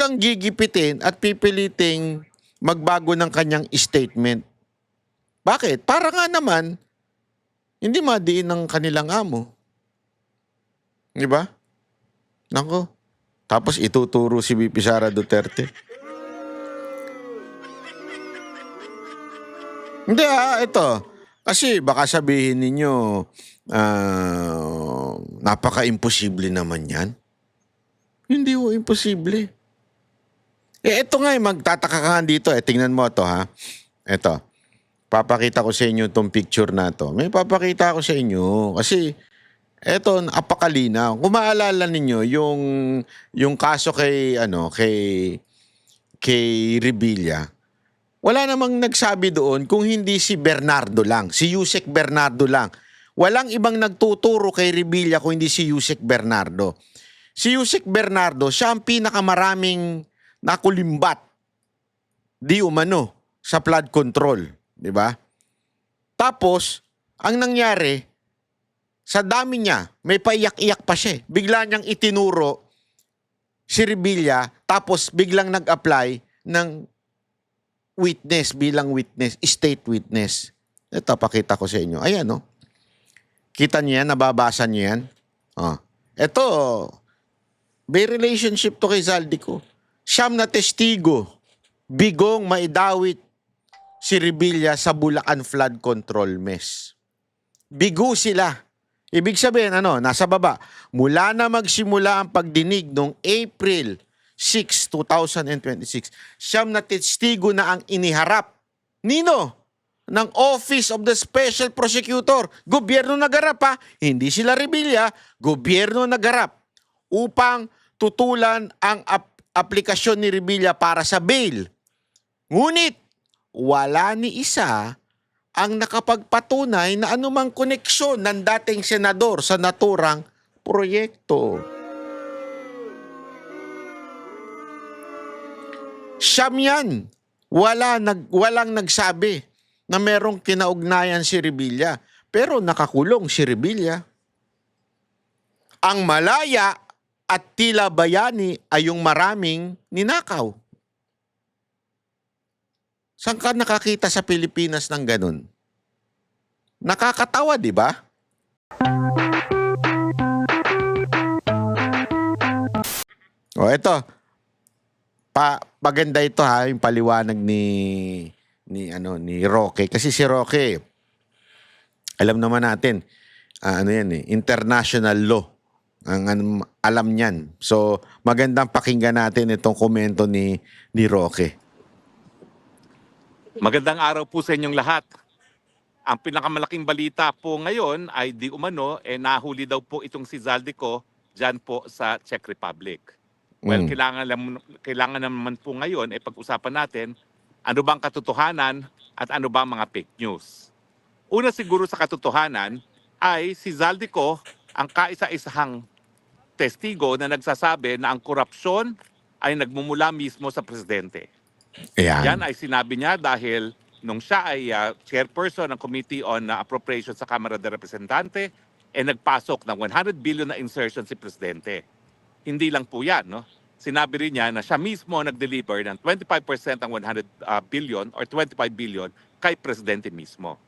talagang gigipitin at pipiliting magbago ng kanyang statement. Bakit? Para nga naman, hindi madiin ng kanilang amo. Di ba? Nako. Tapos ituturo si VP Sara Duterte. Hindi ito. Kasi baka sabihin ninyo, napaka-imposible naman yan. Hindi ho imposible. Ito nga magtataka ka nga dito. Tingnan mo ito ha. Ito. Papakita ko sa inyo itong picture na to. May papakita ko sa inyo. Kasi eto, apakalinaw. Kung maalala ninyo, yung kaso kay Revilla, wala namang nagsabi doon kung hindi si Bernardo lang, si Yusek Bernardo lang. Walang ibang nagtuturo kay Revilla kung hindi si Yusek Bernardo. Si Yusek Bernardo, siya ang pinakamaraming nakulimbat di umano sa flood control, di ba? Tapos, ang nangyari, sa dami niya, may paiyak-iyak pa siya. Bigla niyang itinuro si Revilla, tapos biglang nag-apply ng witness bilang witness, state witness. Ito, pakita ko sa inyo. Ayan, no? Kita niyo yan? Nababasa niyo yan? Ito, may relationship to kay Zaldico. Siyam na testigo, bigong maidawit si Revilla sa Bulacan Flood Control Mess. Bigo sila. Ibig sabihin, nasa baba. Mula na magsimula ang pagdinig noong April 6, 2026, siyam na testigo na ang iniharap. Nino? Ng Office of the Special Prosecutor. Gobyerno nagarap ha. Hindi sila Revilla. Gobyerno nagarap. Upang tutulan ang aplikasyon ni Revilla para sa bail. Ngunit, wala ni isa ang nakapagpatunay na anumang koneksyon ng dating senador sa naturang proyekto. Siyam yan. Walang nagsabi na merong kinaugnayan si Revilla. Pero nakakulong si Revilla. Ang malaya at tila bayani ay yung maraming ninakaw. Saan ka nakakita sa Pilipinas ng ganun? Nakakatawa, di ba? Ito. Maganda ito ha, yung paliwanag ni Roque. Kasi si Roque, alam naman natin, international law. Ang alam niyan. So, magandang pakinggan natin itong komento ni Roque. Magandang araw po sa inyong lahat. Ang pinakamalaking balita po ngayon ay di umano, nahuli daw po itong si Zaldico dyan po sa Czech Republic. Well, kailangan naman po ngayon pag-usapan natin ano bang katotohanan at ano bang mga fake news. Una siguro sa katotohanan ay si Zaldico ang kaisa-isahang testigo na nagsasabi na ang korupsyon ay nagmumula mismo sa presidente. Yan ay sinabi niya dahil nung siya ay chairperson ng Committee on Appropriations sa Kamara de Representante, nagpasok ng 100 billion na insertion si presidente. Hindi lang po yan, no? Sinabi rin niya na siya mismo nag-deliver ng 25% ng 100 billion or 25 billion kay presidente mismo.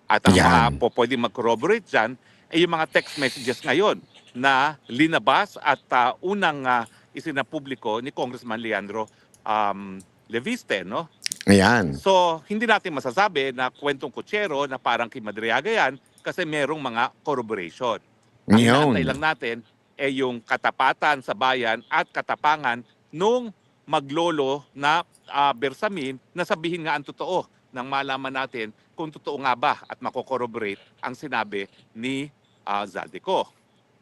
At ang mga pwedeng mag-corroborate dyan ay yung mga text messages ngayon na linabas at unang isinapubliko ni Congressman Leandro Leviste, no? Ayan. So, hindi natin masasabi na kwentong kutsero na parang kay Madriaga yan kasi merong mga corroboration. Ang inaantay lang natin yung katapatan sa bayan at katapangan nung maglolo na Bersamin na sabihin nga ang totoo nang malaman natin kung totoo nga ba at mako-corroborate ang sinabi ni Zaldico.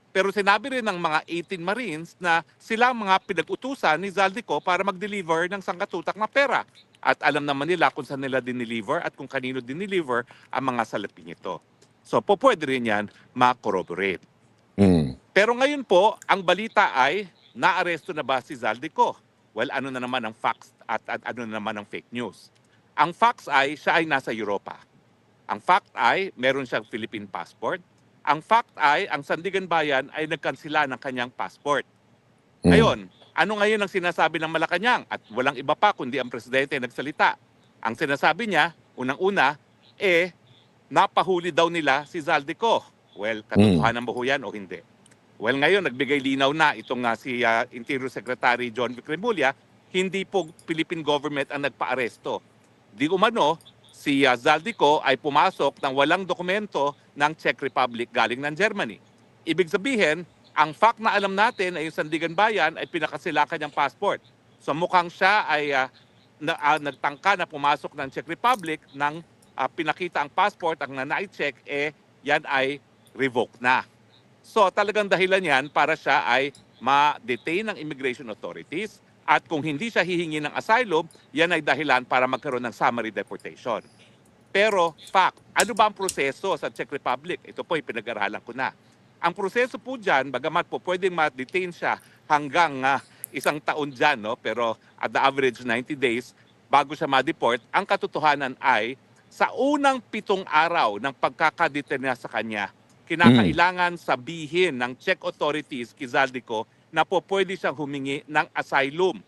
Pero sinabi rin ng mga 18 Marines na sila mga pinag-utusan ni Zaldico para mag-deliver ng sangkatutak na pera. At alam naman nila kung saan nila dineliver at kung kanino dineliver ang mga salaping ito. So, pwede rin yan ma-corroborate. Pero ngayon po, ang balita ay naaresto na ba si Zaldico? Well, ano na naman ang facts at ano na naman ang fake news? Ang facts ay siya ay nasa Europa. Ang fact ay meron siyang Philippine passport. Ang fact ay ang Sandigan Bayan ay nagkansila ng kanyang passport. Ngayon, ano ngayon ang sinasabi ng Malacanang? At walang iba pa kundi ang presidente nagsalita. Ang sinasabi niya, unang-una, napahuli daw nila si Zaldico. Well, katotohanan ba ho yan o hindi? Well, ngayon, nagbigay linaw na itong si Interior Secretary John Vic Remulla, hindi po Philippine government ang nagpa-aresto. Di umano, si Zaldico ay pumasok ng walang dokumento ng Czech Republic galing ng Germany. Ibig sabihin, ang fact na alam natin ay yung Sandigan Bayan ay pinakasila kanyang passport. So mukhang siya ay nagtangka na pumasok ng Czech Republic nang pinakita ang passport, ang nanai-check, yan ay revoked na. So talagang dahilan yan para siya ay ma-detain ng immigration authorities at kung hindi siya hihingi ng asylum, yan ay dahilan para magkaroon ng summary deportation. Pero fact, ano ba ang proseso sa Czech Republic? Ito po, pinag-aralan ko na. Ang proseso po dyan, bagamat po pwedeng ma-detain siya hanggang isang taon dyan, no? Pero at the average 90 days bago siya ma-deport, ang katotohanan ay sa unang 7 araw ng pagkakadetain niya sa kanya, kinakailangan sabihin ng Czech authorities kay Zaldico na po pwede siyang humingi ng asylum.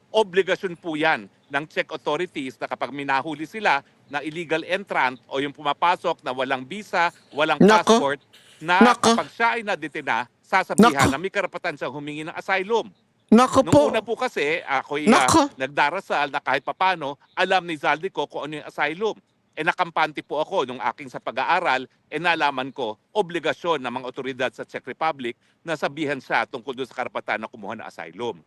Obligasyon po yan ng Czech authorities na kapag minahuli sila na illegal entrant o yung pumapasok na walang visa, walang passport, na kapag siya ay nadetina, sasabihan na may karapatan siyang humingi ng asylum. Nung una po kasi, ako'y nagdarasal na kahit papano, alam ni Zaldico kung ano yung asylum. Nakampante po ako nung aking sa pag-aaral, nalaman ko, obligasyon ng mga otoridad sa Czech Republic na sabihan siya tungkol doon sa karapatan na kumuha ng asylum.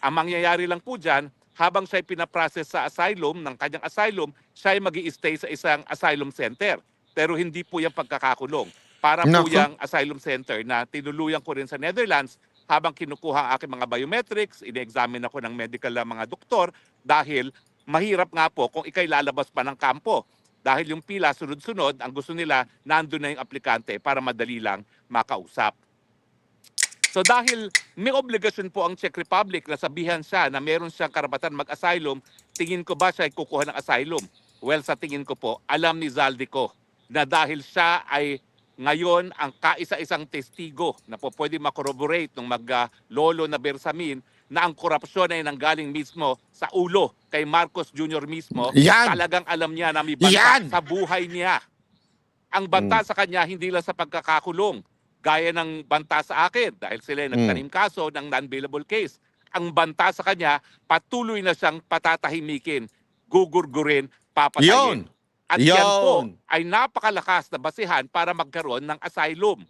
Ang mangyayari lang po dyan, habang siya ay pinaprocess sa asylum, ng kanyang asylum, siya ay mag-i-stay sa isang asylum center. Pero hindi po yung pagkakakulong. Para po yung asylum center na tinuluyan ko rin sa Netherlands habang kinukuha ang aking mga biometrics, ine-examine ako ng medical na mga doktor dahil mahirap nga po kung ikay lalabas pa ng kampo. Dahil yung pila sunod-sunod, ang gusto nila, nandun na yung aplikante para madali lang makausap. So dahil may obligasyon po ang Czech Republic na sabihan siya na meron siyang karapatan mag-asylum, tingin ko ba siya ay kukuha ng asylum? Well, sa tingin ko po, alam ni Zaldico na dahil siya ay ngayon ang kaisa-isang testigo na po pwede makorroborate ng mag-lolo na Bersamin na ang korupsyon ay nanggaling mismo sa ulo kay Marcos Jr. mismo, talagang alam niya na may banta sa buhay niya. Ang banta sa kanya hindi lang sa pagkakakulong, gaya ng banta sa akin dahil sila nagtanim kaso ng non-bailable case. Ang banta sa kanya, patuloy na siyang patatahimikin, gugurgurin, papatayin. At yan po ay napakalakas na basihan para magkaroon ng asylum.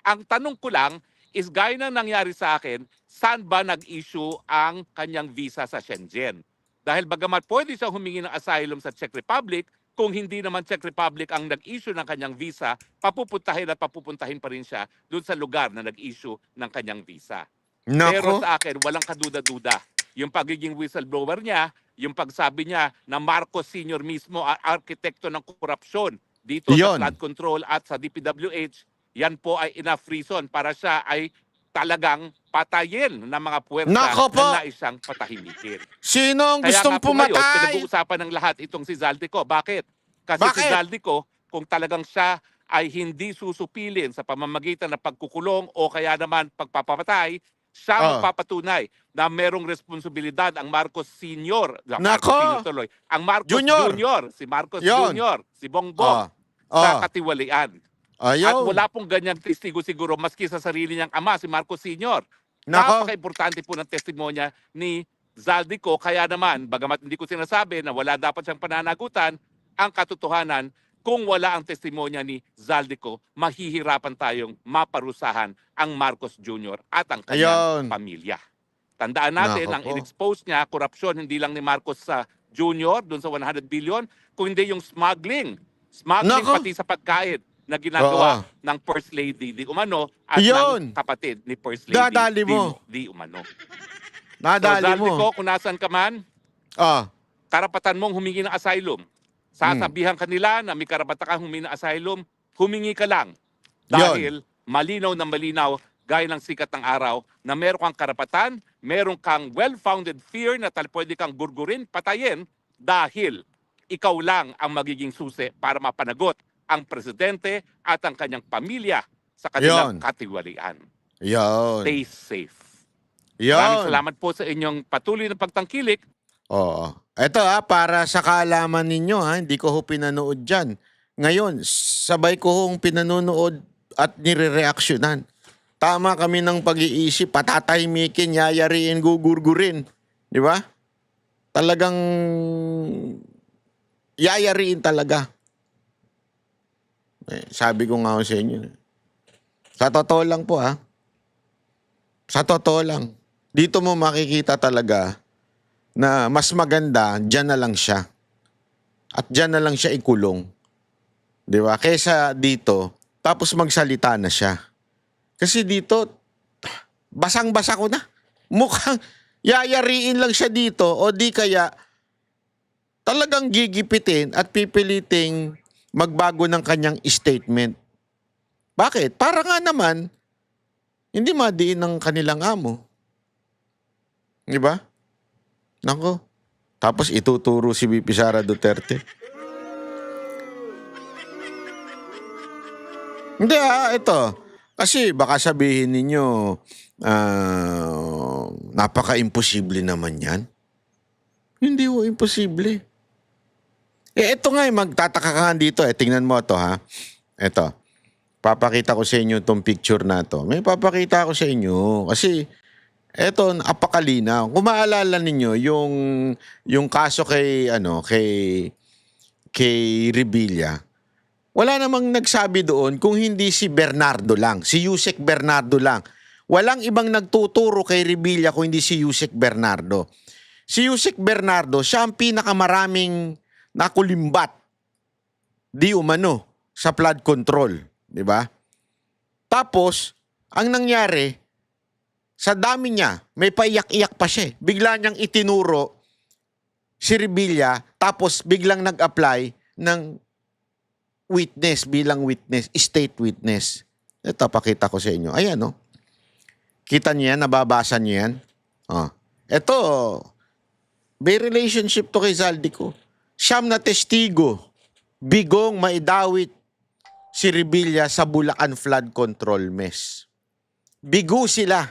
Ang tanong ko lang is gaya na nangyari sa akin, saan ba nag-issue ang kanyang visa sa Shenzhen? Dahil bagamat pwede siya humingi ng asylum sa Czech Republic, kung hindi naman Czech Republic ang nag-issue ng kanyang visa, papupuntahin pa rin siya doon sa lugar na nag-issue ng kanyang visa. Pero sa akin, walang kaduda-duda. Yung pagiging whistleblower niya, yung pagsabi niya na Marcos Sr. mismo ang arkitekto ng korupsyon dito sa flood control at sa DPWH, yan po ay enough reason para siya ay talagang patayin ng mga puwersa na isang patahimikin. Sino ang gustong pumatay? Kaya nga po ngayon, pinag-uusapan ng lahat itong si Zaldico. Bakit? Kasi si Zaldico, kung talagang siya ay hindi susupilin sa pamamagitan ng pagkukulong o kaya naman pagpapatay, siya magpapatunay na merong responsibilidad ang Marcos Sr. Ang Marcos Jr. Si Marcos Jr. Si Bongbong sa katiwalian. At wala pong ganyang testigo siguro maski sa sarili niyang ama, si Marcos Sr. Napaka-importante po ng testimonya ni Zaldico. Kaya naman, bagamat hindi ko sinasabi na wala dapat siyang pananagutan, ang katotohanan, kung wala ang testimonya ni Zaldico, mahihirapan tayong maparusahan ang Marcos Jr. at ang kanyang pamilya. Tandaan natin, ang in-expose niya, korupsyon hindi lang ni Marcos Jr. doon sa 100 billion, kundi yung smuggling. Smuggling pati sa pagkain na ginagawa ng First Lady Di Umano at ng kapatid ni First Lady Di Umano. Nadali mo. Zaldico, kung nasan ka man, karapatan mong humingi ng asylum. Sasabihan kanila na may karapatan kang humingi ng asylum, humingi ka lang. Dahil malinaw na malinaw, gaya ng sikat ng araw, na meron kang karapatan, meron kang well-founded fear na pwede kang gurgurin, patayin, dahil ikaw lang ang magiging susi para mapanagot ang presidente at ang kanyang pamilya sa kanilang katiwalian. Stay safe. Maraming Yon. salamat po sa inyong patuloy na pagtangkilik. Oo. Ito para sa kaalaman ninyo hindi ko ho pinanood dyan. Ngayon, sabay ko hong pinanonood at nire-reaksyonan. Tama kami ng pag-iisip, patatahimikin, yayariin, gugurgurin. Di ba? Talagang yayariin talaga. Sabi ko nga ho sa inyo. Sa totoo lang po Sa totoo lang. Dito mo makikita talaga na mas maganda, dyan na lang siya. At dyan na lang siya ikulong. Di ba? Kesa dito, tapos magsalita na siya. Kasi dito, basang-basa ko na. Mukhang yayariin lang siya dito o di kaya talagang gigipitin at pipiliting magbago ng kanyang statement. Bakit? Para nga naman, hindi madiin ng kanilang amo. Di ba? Nako. Tapos ituturo si VP Sara Duterte. Hindi ito. Kasi baka sabihin ninyo, napaka-imposible naman yan. Hindi ho imposible. Ito nga magtataka ka nga dito. Tingnan mo ito Ito. Papakita ko sa inyo itong picture na to. May papakita ko sa inyo. Kasi eto, apakalinaw. Kung maalala ninyo yung kaso kay Revilla, wala namang nagsabi doon kung hindi si Bernardo lang, si Yusek Bernardo lang. Walang ibang nagtuturo kay Revilla kung hindi si Yusek Bernardo. Si Yusek Bernardo, siya ang pinakamaraming nakulimbat di umano sa flood control, di ba? Tapos, ang nangyari, sa dami niya, may paiyak-iyak pa siya. Bigla niyang itinuro si Revilla, tapos biglang nag-apply ng witness, bilang witness, state witness. Ito, pakita ko sa inyo. Ayan, Kita niyo yan? Nababasa niyo yan? Ito, may relationship to kay Zaldico. Siyam na testigo, bigong maidawit si Revilla sa Bulacan Flood Control Mess. Bigo sila.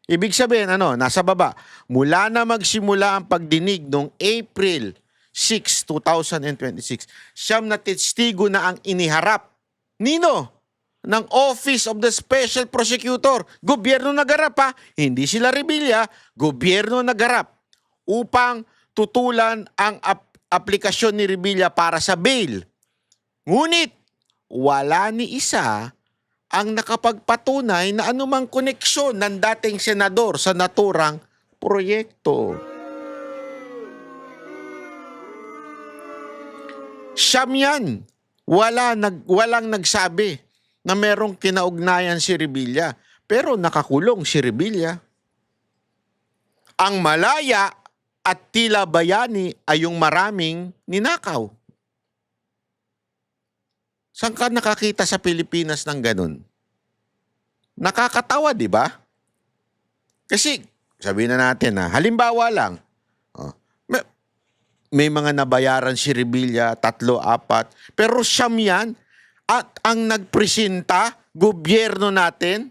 Ibig sabihin, nasa baba. Mula na magsimula ang pagdinig noong April 6, 2026, siyam na testigo na ang iniharap. Nino? Ng Office of the Special Prosecutor. Gobyerno nagarap Hindi sila Revilla, gobyerno nagarap. Upang tutulan ang aplikasyon ni Revilla para sa bail. Ngunit, wala ni isa ang nakapagpatunay na anumang koneksyon ng dating senador sa naturang proyekto. Siyam yan. Walang nagsabi na merong kinaugnayan si Revilla. Pero nakakulong si Revilla. Ang malaya at tila bayani ay yung maraming ninakaw. Saan ka nakakita sa Pilipinas ng ganun? Nakakatawa, di ba? Kasi, sabihin na natin halimbawa lang, may mga nabayaran si Revilla, 3, 4, pero siyam yan, at ang nagpresenta, gobyerno natin,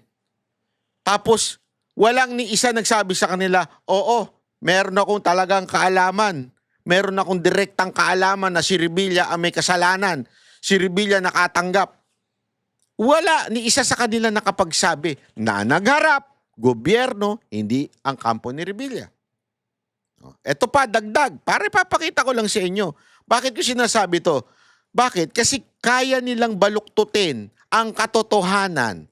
tapos walang ni isa nagsabi sa kanila, oo, meron akong talagang kaalaman, meron akong direktang kaalaman na si Revilla ang may kasalanan, si Revilla nakatanggap. Wala ni isa sa kanila nakapagsabi na nagharap, gobyerno, hindi ang kampo ni Revilla. Ito pa, dagdag. Para papakita ko lang sa inyo. Bakit ko sinasabi to? Bakit? Kasi kaya nilang baluktutin ang katotohanan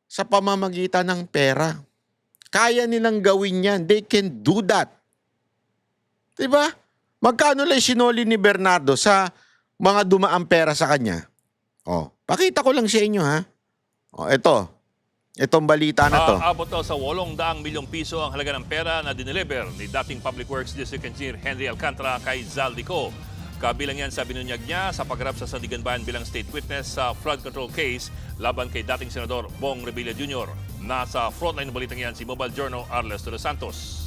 sa pamamagitan ng pera. Kaya nilang gawin yan. They can do that. Diba? Magkano lang sinoli ni Bernardo sa mga dumaang pera sa kanya? Pakita ko lang sa inyo ito. Itong balita na to. Abot daw sa 800 milyong piso ang halaga ng pera na dineliver ni dating Public Works District Engineer Henry Alcantara kay Zaldico. Kabilang yan sa binunyag niya sa pagharap sa Sandigan Bayan bilang state witness sa flood control case laban kay dating Senador Bong Revilla Jr. Nasa frontline ng balitang yan si Mobile Journal Arles de los Santos.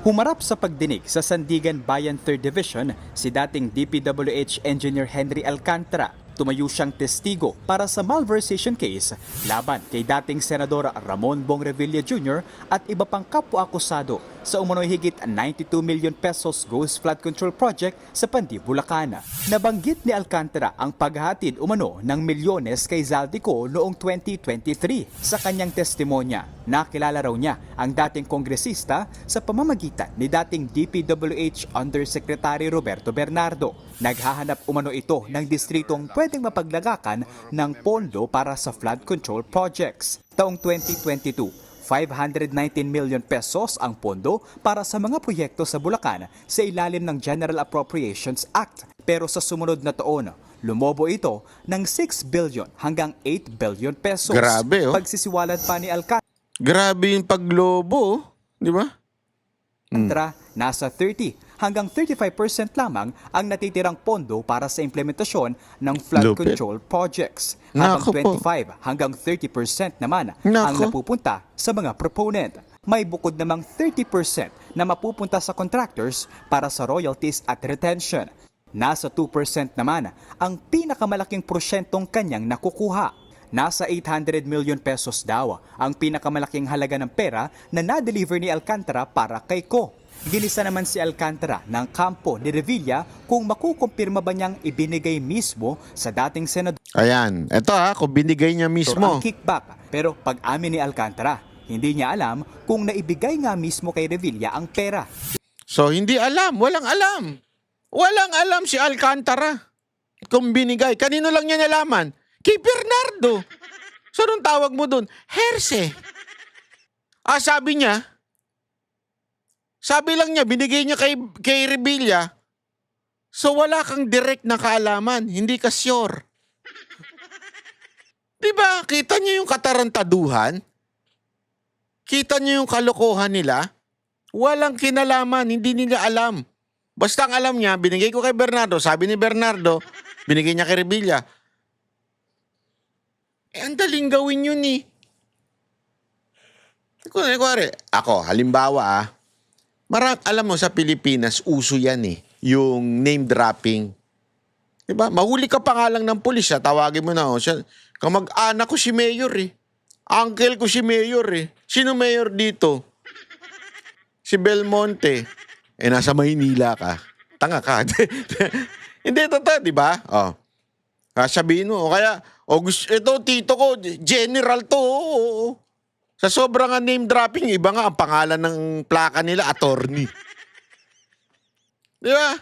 Humarap sa pagdinig sa Sandigan Bayan 3rd Division si dating DPWH Engineer Henry Alcantara Tumayo siyang testigo para sa malversation case laban kay dating Senadora Ramon Bong Revilla Jr. at iba pang kapwa-akusado sa umano'y higit 92 million pesos ghost flood control project sa Pandi, Bulacan. Nabanggit ni Alcantara ang paghahatid umano ng milyones kay Zaldico noong 2023. Sa kanyang testimonya, nakilala raw niya ang dating kongresista sa pamamagitan ni dating DPWH Undersecretary Roberto Bernardo. Naghahanap umano ito ng distritong pwedeng mapaglagakan ng pondo para sa flood control projects. Taong 2022, 519 million pesos ang pondo para sa mga proyekto sa Bulacan sa ilalim ng General Appropriations Act. Pero sa sumunod na taon, lumobo ito ng 6 billion hanggang 8 billion pesos. Grabe, oh. Pagsisiwalat pa ni Alcantara, Grabe yung paglobo, di ba? nasa 30 hanggang 35% lamang ang natitirang pondo para sa implementasyon ng flood Lupit. control projects. Habang Nako po. 25 hanggang 30% naman ang Nako. napupunta sa mga proponent. May bukod namang 30% na mapupunta sa contractors para sa royalties at retention. Nasa 2% naman ang pinakamalaking porsyentong kanyang nakukuha. Nasa 800 million pesos daw ang pinakamalaking halaga ng pera na na-deliver ni Alcantara para kay Ko. Ginisa naman si Alcantara ng kampo ni Revilla kung makukumpirma ba niyang ibinigay mismo sa dating senador Ayan, eto kung binigay niya ang mismo. kickback. Pero pag-amin ni Alcantara, hindi niya alam kung naibigay nga mismo kay Revilla ang pera. So, hindi alam. Walang alam. Walang alam si Alcantara kung binigay. Kanino lang niya nalaman? Kay Bernardo. So, anong tawag mo dun? Herse. Sabi lang niya, binigay niya kay Revilla. So, wala kang direct na kaalaman. Hindi ka sure. Diba? Kita niyo yung katarantaduhan? Kita niyo yung kalokohan nila? Walang kinalaman. Hindi nila alam. Basta ang alam niya, binigay ko kay Bernardo. Sabi ni Bernardo, binigay niya kay Revilla. Ang daling gawin yun eh. Ako, halimbawa alam mo sa Pilipinas, uso yan eh. Yung name dropping. Diba? Mahuli ka pa nga lang ng pulis, tawagin mo na. Kamag-anak ko si Mayor eh. Uncle ko si Mayor eh. Sino Mayor dito? Si Belmonte. Nasa Maynila ka. Tanga ka. Hindi, totoo, di ba? Sabihin mo, ito, tito ko, general to. Sa sobrang name dropping, iba nga ang pangalan ng plaka nila, attorney. Di ba?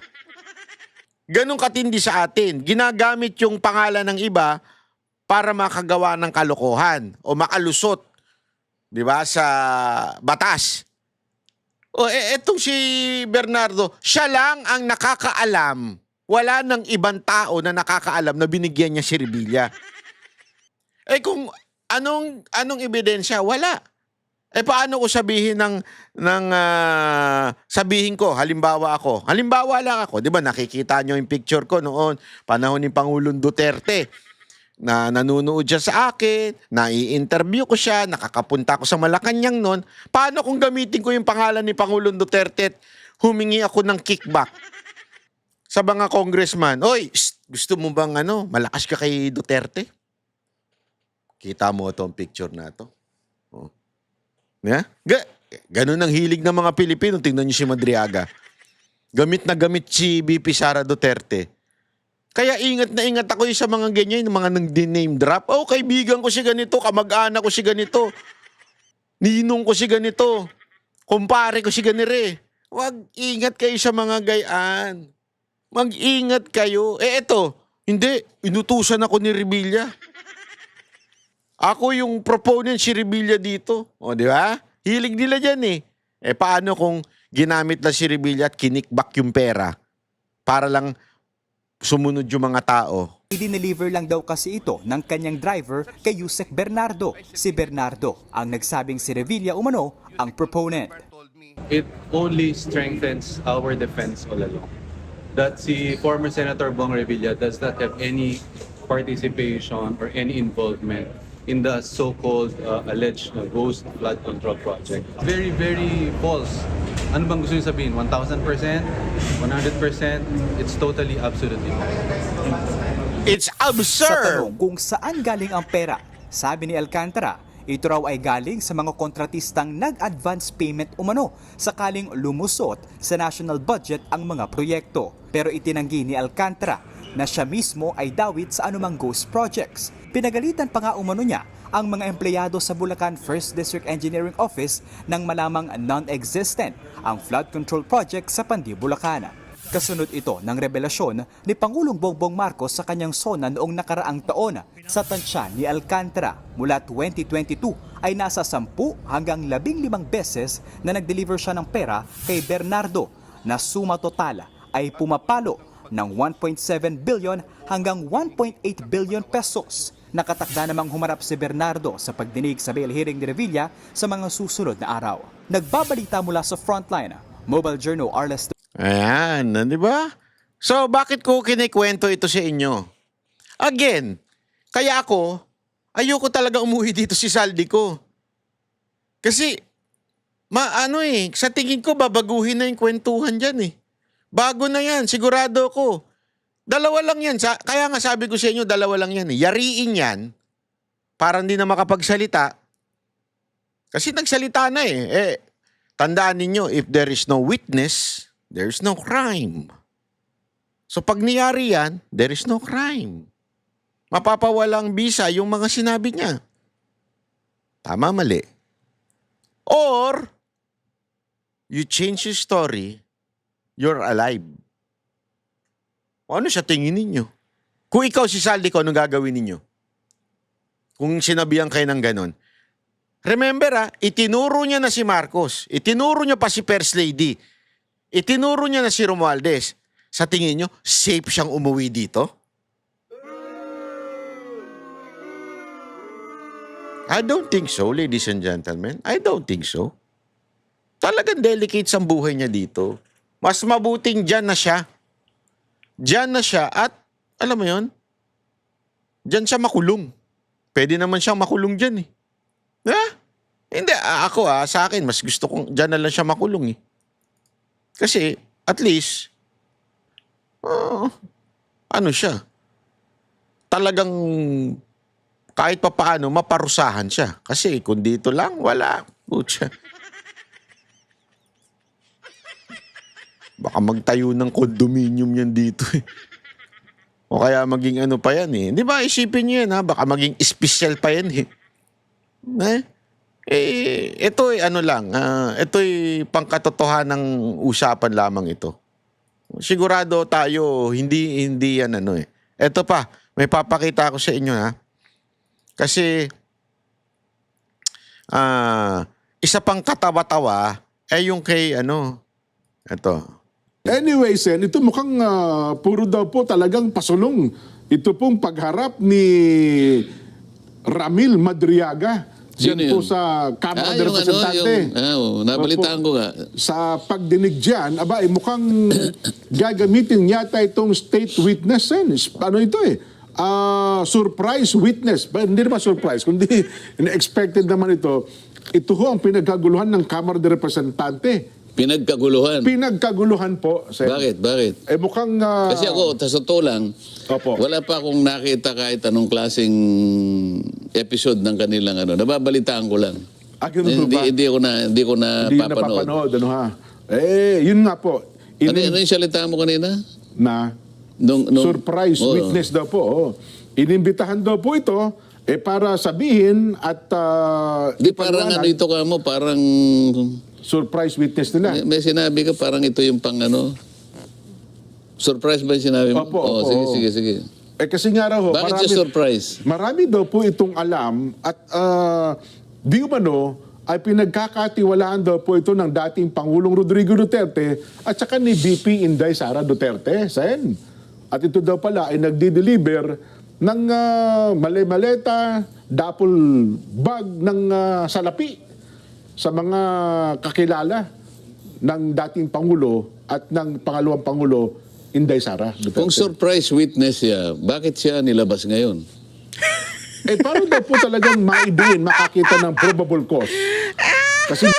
Ganun katindi sa atin. Ginagamit yung pangalan ng iba para makagawa ng kalokohan o makalusot, di ba, sa batas. Etong si Bernardo, siya lang ang nakakaalam. Wala nang ibang tao na nakakaalam na binigyan niya si Revilla. Kung anong ebidensya? Wala. Paano ko sabihin sabihin ko, halimbawa lang ako, di ba nakikita nyo yung picture ko noon, panahon ni Pangulong Duterte, na nanunood siya sa akin, nai-interview ko siya, nakakapunta ko sa Malacanang noon. Paano kung gamitin ko yung pangalan ni Pangulong Duterte at humingi ako ng kickback sa mga congressman? Oy, gusto mo bang malakas ka kay Duterte? Kita mo itong picture na to. Yeah? Ganun ang hilig ng mga Pilipino. Tingnan niyo si Madriaga. Gamit na gamit si BP Sara Duterte. Kaya ingat na ingat ako sa mga ganyan, mga nang-name drop. Kaibigan ko si ganito, kamag-anak ko si ganito, ninong ko si ganito, kumpare ko si ganire. Huwag ingat kayo sa mga gayaan. Mag-ingat kayo. Eto, hindi, inutusan ako ni Revilla. Ako yung proponent si Revilla dito. Di ba? Hilig nila dyan eh. Paano kung ginamit lang si Revilla at kinikback yung pera para lang sumunod yung mga tao? Idineliver lang daw kasi ito ng kanyang driver kay Yusek Bernardo. Si Bernardo ang nagsabing si Revilla umano ang proponent. It only strengthens our defense all along. That si former Senator Bong Revilla does not have any participation or any involvement in the so-called alleged ghost flood control project. Very, very false. Ano bang gusto niyo sabihin? 1,000%? 100%? It's totally, absolutely false. It's Sa absurd! tanong kung saan galing ang pera, sabi ni Alcantara, ito raw ay galing sa mga kontratistang nag-advance payment umano sakaling lumusot sa national budget ang mga proyekto. Pero itinanggi ni Alcantara na siya mismo ay dawit sa anumang ghost projects. Pinagalitan pa nga umano niya ang mga empleyado sa Bulacan 1st District Engineering Office nang malamang non-existent ang flood control project sa Pandi, Bulacan. Kasunod ito ng revelasyon ni Pangulong Bongbong Marcos sa kanyang SONA noong nakaraang taon. Sa tansya ni Alcantara, mula 2022 ay nasa 10 hanggang 15 beses na nag-deliver siya ng pera kay Bernardo na suma total ay pumapalo ng 1.7 billion hanggang 1.8 billion pesos. Nakatakda namang humarap si Bernardo sa pagdinig sa bail hearing ni Revilla sa mga susunod na araw. Nagbabalita mula sa Frontline, Mobile Journal Arles. Ayan, di ba? So, bakit ko kinikwento ito sa inyo? Again, kaya ako, ayoko talaga umuwi dito si Saldico. Kasi, sa tingin ko, babaguhin na yung kwentuhan dyan eh. Bago na yan, sigurado ko. Dalawa lang yan. Kaya nga sabi ko sa inyo, dalawa lang yan eh. Yariin yan, para hindi na makapagsalita. Kasi nagsalita na eh. Tandaan ninyo, if there is no witness, there's no crime. So pag niyari yan, there is no crime. Mapapawalang bisa yung mga sinabi niya. Tama, mali. Or, you change your story, you're alive. O ano sa tingin ninyo? Kung ikaw si Saldico, anong gagawin ninyo? Kung sinabihan kayo ng ganon. Remember itinuro niya na si Marcos. Itinuro niya pa si First Lady. Itinuro niya na si Romualdez. Sa tingin nyo, safe siyang umuwi dito? I don't think so, ladies and gentlemen. I don't think so. Talagang delicate ang buhay niya dito. Mas mabuting dyan na siya. Dyan na siya at, alam mo yun, dyan siya makulong. Pwede naman siyang makulong dyan eh. Ha? Hindi, ako sa akin, mas gusto kong dyan na lang siya makulong eh. Kasi, at least, ano siya, talagang kahit pa paano, maparusahan siya. Kasi kung dito lang, wala. Pucha. Baka magtayo ng condominium yan dito eh. O kaya maging ano pa yan eh. Di ba, isipin niyo yan ha, baka maging special pa yan eh. Ito ano lang, ito'y pangkatotohanang usapan lamang ito. Sigurado tayo, hindi yan ano eh. Ito pa, may papakita ko sa inyo ha. Kasi, isa pang katawa-tawa ay yung kay ito. Anyway, Sen, ito mukhang puro daw po talagang pasulong. Ito pong pagharap ni Ramil Madriaga. Sino Yan po yun? sa Kamara de Representante. Nabalitaan ko nga. Sa pagdinig dyan, mukhang gagamitin yata itong state witness. Ano ito eh? Surprise witness. Hindi naman surprise, kundi expected naman ito. Ito ho ang pinagkaguluhan ng Kamara de Representante. Pinagkaguluhan. Pinagkaguluhan po. Sen. Bakit? Mukhang... Kasi ako, sa totoo lang, Opo. wala pa akong nakita kahit anong klaseng episode ng kanilang Nababalitaan ko lang. Ganun ba? Hindi ko na Hindi papanood. napapanood, yun nga po. Ano yung salita mo kanina? Na surprise witness daw po. Inimbitahan daw po ito para sabihin at Di parang ipaliwanag. ito ka mo, parang Surprise witness nila. may sinabi ka parang ito yung pang surprise ba yung sinabi mo? Opo, opo. Sige. Kasi nga raw ho, Bakit yung surprise? marami daw po itong alam at di umano ay pinagkakatiwalaan daw po ito ng dating Pangulong Rodrigo Duterte at saka ni VP Inday Sara Duterte, Sen. At ito daw pala ay nagdi-deliver ng male-maleta, dapol bag ng salapi sa mga kakilala ng dating Pangulo at ng pangalawang Pangulo, Inday Sara Duterte. Kung surprise witness siya, bakit siya nilabas ngayon? Paano daw po talagang maidiin, makakita ng probable cause? Kasi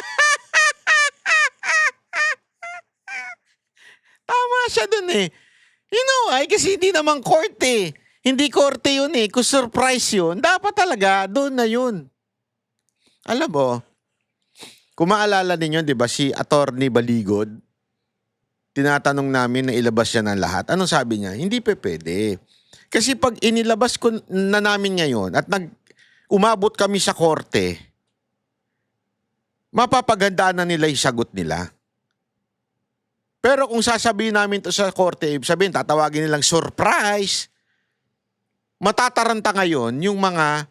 Tama siya dun eh. You know, kasi hindi naman court eh. Hindi korte yun eh. Kung surprise yun, dapat talaga doon na yun. Alam mo, kung maalala ninyo, di ba, si Attorney Baligod, tinatanong namin na ilabas siya ng lahat. Anong sabi niya? Hindi pwede. Kasi pag inilabas ko na namin ngayon at umabot kami sa korte, mapapagandaan na nila yung sagot nila. Pero kung sasabihin namin to sa korte, sabihin, tatawagin nilang surprise, matataranta ngayon yung mga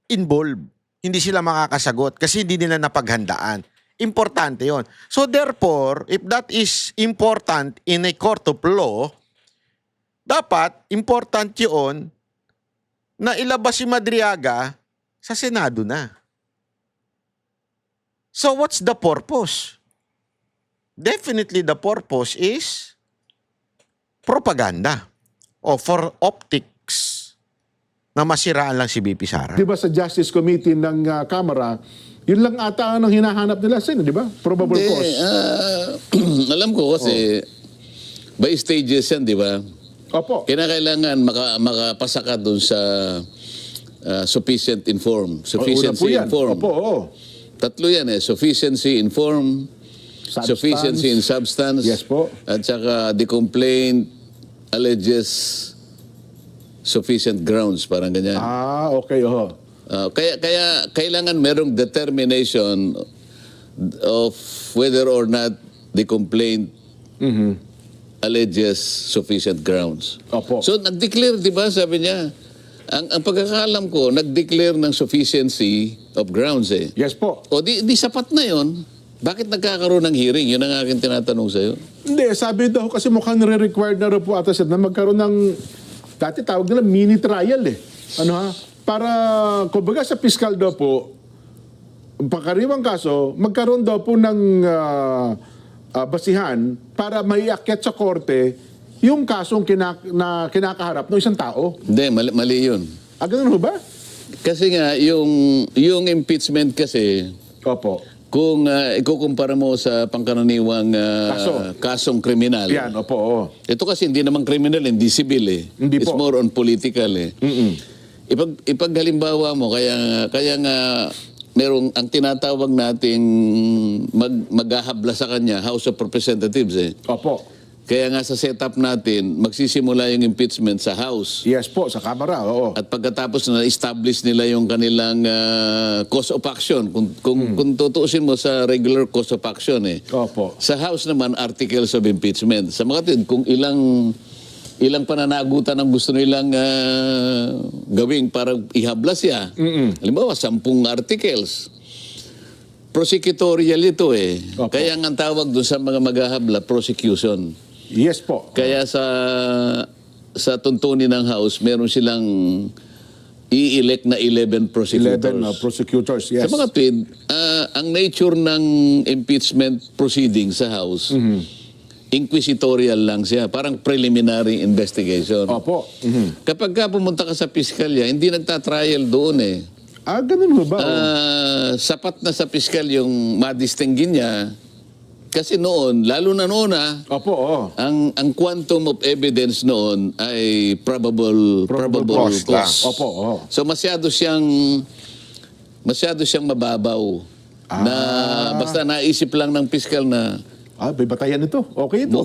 involved. Hindi sila makakasagot kasi hindi nila napaghandaan. Importante yon. So therefore, if that is important in a court of law, dapat important yun na ilabas si Madriaga sa Senado na. So what's the purpose? Definitely the purpose is propaganda o for optics na masiraan lang si BP Sara. Di ba sa Justice Committee ng Kamara, yun lang ata ang hinahanap nila, Sen, di ba? Probable Hindi, cause. alam ko kasi by stages yan, di ba? Opo. Kinakailangan makapasa ka dun sa sufficient inform. Una po Sufficiency yan. inform. Opo, oo. Tatlo yan eh. Sufficiency inform, Substance. sufficiency in substance, Yes po. at saka the complaint alleges sufficient grounds, parang ganyan. Okay, oo. Kaya kailangan merong determination of whether or not the complaint alleges sufficient grounds. Opo. So nag-declare, di ba, sabi niya, ang pagkakaalam ko, nag-declare ng sufficiency of grounds eh. Yes po. O di sapat na yon. Bakit nagkakaroon ng hearing? Yun ang aking tinatanong sa'yo. Hindi, sabi daw kasi mukhang nire-required na rin po ata siya na magkaroon ng, dati tawag nila mini trial eh. Ano ha? Para, kumbaga sa fiscal daw po, pagkariwang kaso, magkaroon daw po ng basihan para maiakyat sa korte yung kasong kinakaharap ng isang tao. Hindi, mali yun. Ganun ho ba? Kasi nga, yung impeachment kasi, Opo. kung ikukumpara mo sa pangkaraniwang kasong kriminal, Yan, opo, oo. ito kasi hindi naman kriminal, hindi civil eh. Hindi It's po. more on political eh. Ipaghalimbawa mo, kaya nga merong ang tinatawag nating maghahabla sa kanya, House of Representatives eh. Opo. Kaya nga sa setup natin, magsisimula yung impeachment sa House. Yes po, sa Kamara, oo. At pagkatapos na establish nila yung kanilang course of action, kung tutuusin mo sa regular course of action eh. Opo. Sa House naman, articles of impeachment. Sa mga tin, kung ilang pananagutan ang gusto nilang gawing para ihabla siya. Halimbawa, 10 articles. Prosecutorial ito eh. Opo. Kaya nga ang tawag doon sa mga maghahabla, prosecution. Yes po. Kaya sa tuntunin ng House, meron silang i-elect na 11 prosecutors. 11 prosecutors, yes. Sa mga tweet, ang nature ng impeachment proceeding sa House, inquisitorial lang siya. Parang preliminary investigation. Opo. Kapag ka pumunta ka sa piskalya, hindi nagtatrial doon eh. Ganun ho ba? Sapat na sa piskal yung madistinggin niya. Kasi noon, lalo na noon Opo, oo. ang quantum of evidence noon ay probable cause lang. cause. Opo, oo. So masyado siyang mababaw. Na basta naisip lang ng piskal na May batayan ito. Okay ito.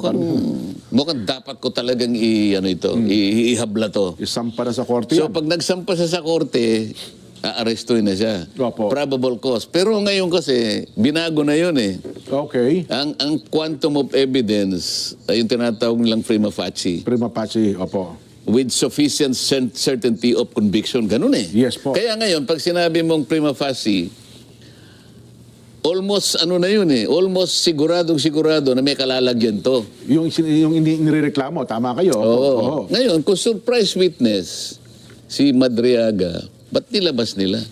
mukhang dapat ko talagang ihabla to. Isampa na sa korte So yan. pag nagsampa siya sa korte, aarestuin na siya. Opo. Probable cause. Pero ngayon kasi, binago na yun eh. Okay. Ang quantum of evidence ay yung tinatawag nilang prima facie Prima facie, opo. with sufficient certainty of conviction. Ganun eh. Yes po. Kaya ngayon, pag sinabi mong prima facie, almost almost sigurado na may kalalagyan to. Yung inireklamo, tama kayo. Opo. Oo. Oo. Ngayon, kung surprise witness si Madriaga, ba't nilabas nila?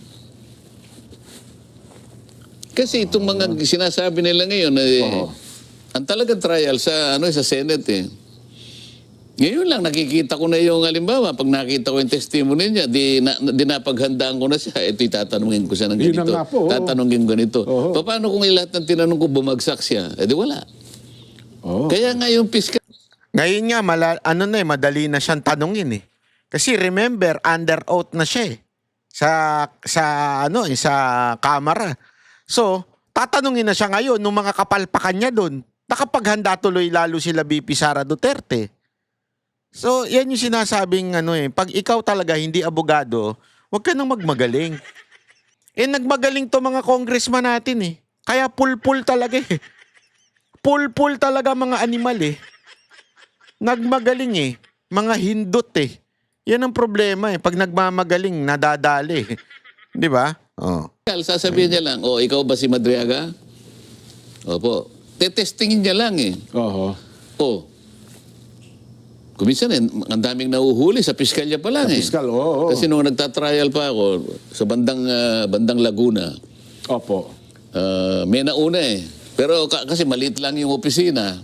Kasi itong mga sinasabi nila ngayon, ang talagang trial sa Senate eh. Ngayon lang nakikita ko na yung halimbawa, pag nakita ko yung testimony niya, di napaghandaan ko na siya, ito tatanungin ko siya ng Yun ganito. na nga po, oo. Tatanungin ko ganito. Oo. Paano kung lahat ng tinanong ko bumagsak siya? Di wala. Oo. Kaya nga yung piskal, Ngayon nga, madali na siyang tanungin eh. Kasi remember, under oath na siya sa Kamara. So, tatanungin na siya ngayon nung mga kapalpakan niya doon. Nakapaghanda tuloy lalo sila VP Sara Duterte. So, yan yung sinasabing pag ikaw talaga hindi abogado, huwag ka nang magmagaling. Nagmagaling to mga congressman natin Kaya pulpul talaga Pulpul talaga mga animal Nagmagaling mga hindot Yan ang problema Pag nagmamagaling, nadadali Di ba? Oh. Sasabihin niya lang, ikaw ba si Madriaga? Opo. Tetestingin niya lang Oho. Kuminsan ang daming nahuhuli sa piskalya pa lang Piskal, oo. Kasi nung nagtatrial pa ako sa bandang Laguna, Opo. may nauna Pero kasi maliit lang yung opisina,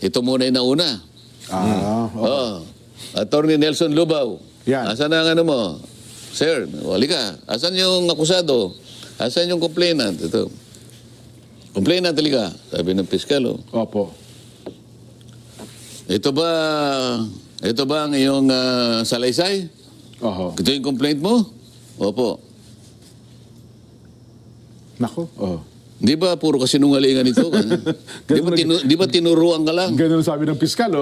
ito muna yung nauna. Attorney Nelson Lubao. Yan. Asan ang ano mo? Sir, wali ka. Asan yung akusado? Asan yung complainant? Ito. Complainant, halika. Sabi ng piskal, Opo. Ito ba ang iyong salaysay? Oho. Ito yung complaint mo? Opo. Nako. Oh. Di ba puro kasinungalingan ito? Di ba tinuruan ka lang? Ganun sabi ng piskal,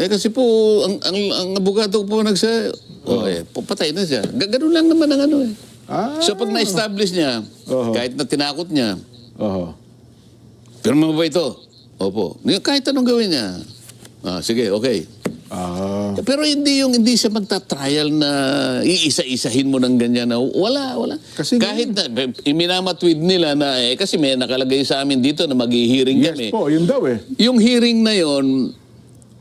Kasi po, ang abogado po patay na siya. Ganun lang naman ang So pag na-establish niya, kahit na tinakot niya, Oho. pero mo ba ito? Opo. Kahit anong gawin niya. Sige, okay. Pero hindi siya magta-trial na iisa-isahin mo ng ganyan na wala. Kasi kahit na iminamatweed nila na kasi may nakalagay sa amin dito na mag-hearing kami. Yes po, yun daw Yung hearing na yon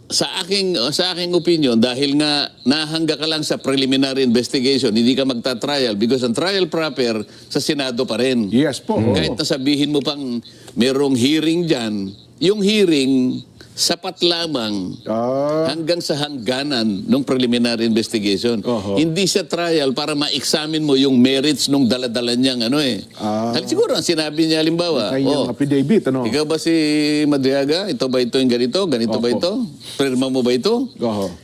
sa aking opinion dahil nga nahangga ka lang sa preliminary investigation, hindi ka magta-trial because ang trial proper sa Senado pa rin. Yes po. Kahit nasabihin mo pang merong hearing diyan, yung hearing sapat lamang hanggang sa hangganan ng preliminary investigation. Hindi siya trial para ma-examine mo yung merits nung daladala niyang Siguro ang sinabi niya halimbawa, Kanyang affidavit, ikaw ba si Madriaga? Ito ba ito yung ganito? Ganito ba ito? Pirma mo ba ito?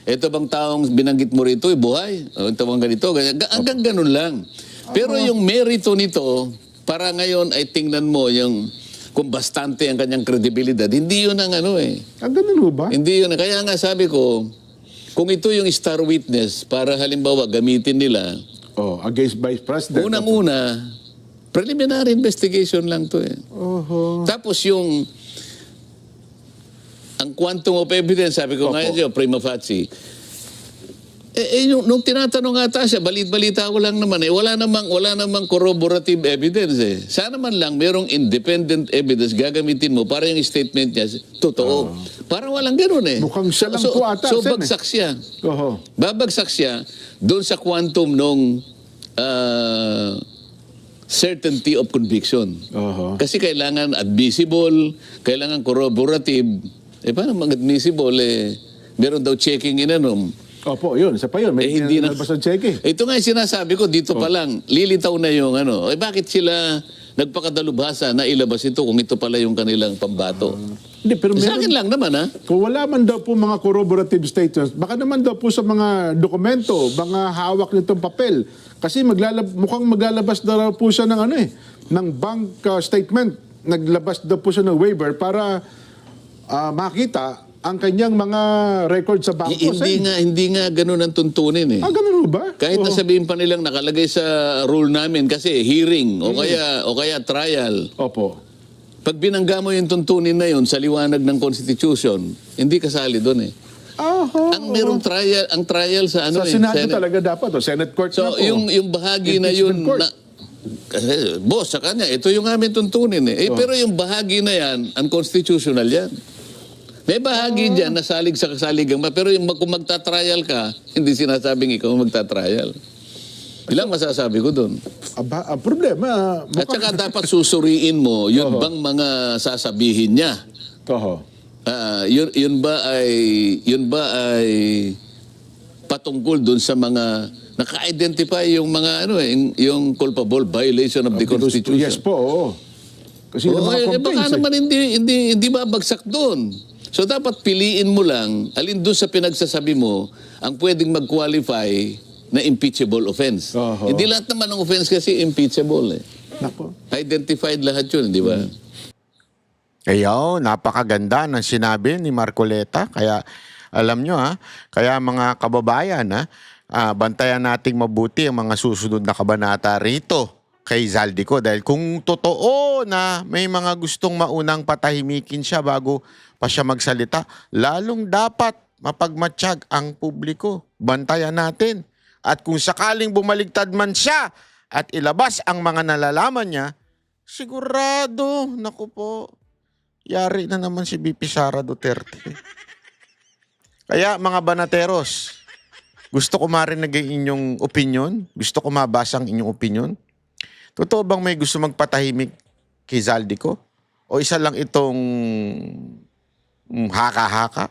Ito bang taong binanggit mo rito, buhay? Ito bang ganito? Hanggang ganun lang. Pero yung merito nito, para ngayon ay tingnan mo yung kung bastante ang kanyang kredibilidad. Hindi yun ang ganun ba? Hindi yun. Kaya nga sabi ko, kung ito yung star witness, para halimbawa gamitin nila, against Vice President. unang-una, preliminary investigation lang to Tapos ang quantum of evidence, sabi ko ngayon prima facie, nung tinatanong ata siya, balit-balita ko lang naman wala namang corroborative evidence Sana man lang merong independent evidence gagamitin mo para yung statement niya totoo. Para walang ganoon Mukhang siya lang po ata. So bagsak siya. Babagsak siya doon sa quantum nung certainty of conviction. Kasi kailangan admissible, kailangan corroborative. Paano mag-admissible meron daw checking Opo, yun. Isa pa yun. May hindi na nalabas ang cheque. Ito nga yung sinasabi ko, dito pa lang, lilitaw na yung bakit sila nagpakadalubhasa na ilabas ito kung ito pala yung kanilang pambato? Hindi, pero Sa akin lang naman, Kung wala man daw po mga corroborative statements, baka naman daw po sa mga dokumento, mga hawak nitong papel. Kasi mukhang maglalabas daw po siya ng ng bank statement. Naglabas daw po siya ng waiver para makita ang kanyang mga record sa bangko. Hindi nga ganun ang tuntunin ganun ba? Kahit nasabihin pa nilang nakalagay sa rule namin kasi hearing o kaya trial. Opo. Pag binangga mo yung tuntunin na yun sa liwanag ng Constitution, hindi kasali doon ang merong trial, ang trial sa Sa Senado talaga dapat, Senate Court na po. So yung bahagi na yun kasi, boss, sa kanya, ito yung aming tuntunin pero yung bahagi na yan, unconstitutional yan. May bahagi dyan na salig sa kasaligang pero kung magta-trial ka, hindi sinasabing ikaw magta-trial. Ilang masasabi ko doon? Ang problema... At saka dapat susuriin mo yun bang mga sasabihin niya. Yun ba ay patungkol doon sa mga naka-identify yung mga yung culpable violation of the Constitution. Yes po, Kasi yung mga complaints baka naman hindi babagsak doon. So dapat piliin mo lang, alin doon sa pinagsasabi mo, ang pwedeng mag-qualify na impeachable offense. Oho. Hindi lahat naman ng offense kasi impeachable. Nako. Identified lahat yun, di ba? Ayaw, napakaganda ng sinabi ni Marcoleta. Kaya alam nyo kaya mga kababayan bantayan nating mabuti ang mga susunod na kabanata rito kay Zaldico. Dahil kung totoo na may mga gustong maunang patahimikin siya bago pa siya magsalita, lalong dapat mapagmatsyag ang publiko. Bantayan natin. At kung sakaling bumaligtad man siya at ilabas ang mga nalalaman niya, sigurado, naku po, yari na naman si BP Sara Duterte. Kaya mga banateros, gusto ko marinig ang inyong opinion. Gusto ko mabasa ang inyong opinion. Totoo bang may gusto magpatahimik kay Zaldico? O isa lang itong haka-haka?